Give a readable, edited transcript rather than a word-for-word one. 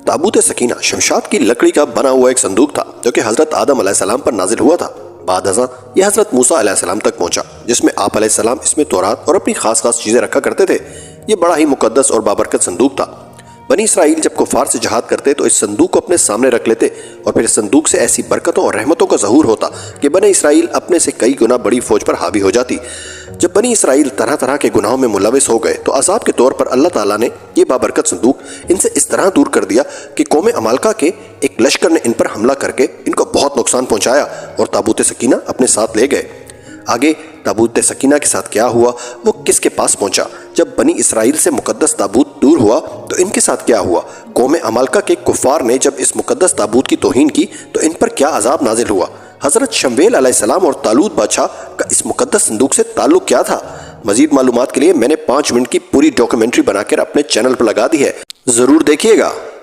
ताबूत सकीना शमशाद की लकड़ी का बना हुआ एक संदूक था जो कि हजरत आदम अलैहिस्सलाम पर नाजिल हुआ था। बाद अज़ां यह हजरत मूसा अलैहिस्सलाम तक पहुंचा, जिसमें आप अलैहिस्सलाम इसमें तौरात और अपनी खास खास चीजें रखा करते थे। ये बड़ा ही मुकद्दस और बाबरकत संदूक था। बनी इसराइल जब कुफार से जहाद करते तो इस संदूक को अपने सामने रख लेते और फिर इस संदूक से ऐसी बरकतों और रहमतों का ज़हूर होता कि बनी इसराइल अपने से कई गुना बड़ी फौज पर हावी हो जाती। जब बनी इसराइल तरह तरह के गुनाहों में मुलविस हो गए तो अज़ाब के तौर पर अल्लाह ताला ने ये बाबरकत संदूक इनसे इस तरह दूर कर दिया कि कौम अमालका के एक लश्कर ने इन पर हमला करके इनको बहुत नुकसान पहुंचाया और ताबूत सकीना अपने साथ ले गए। आगे ताबूत सकीना के साथ क्या हुआ, वो किसके पास पहुंचा, जब बनी इसराइल से मुकद्दस ताबूत दूर हुआ तो इनके साथ क्या हुआ, कौम अमालका के कुफार ने जब इस मुकद्दस ताबूत की तौहीन की तो इन पर क्या अजाब नाजिल हुआ, हजरत शमवेल अलैहिस्सलाम और तालूत बादशाह का इस मुकद्दस संदूक से ताल्लुक क्या था। मजीद मालूमात के लिए मैंने 5 मिनट की पूरी डॉक्यूमेंट्री बनाकर अपने चैनल पर लगा दी है, जरूर देखिएगा।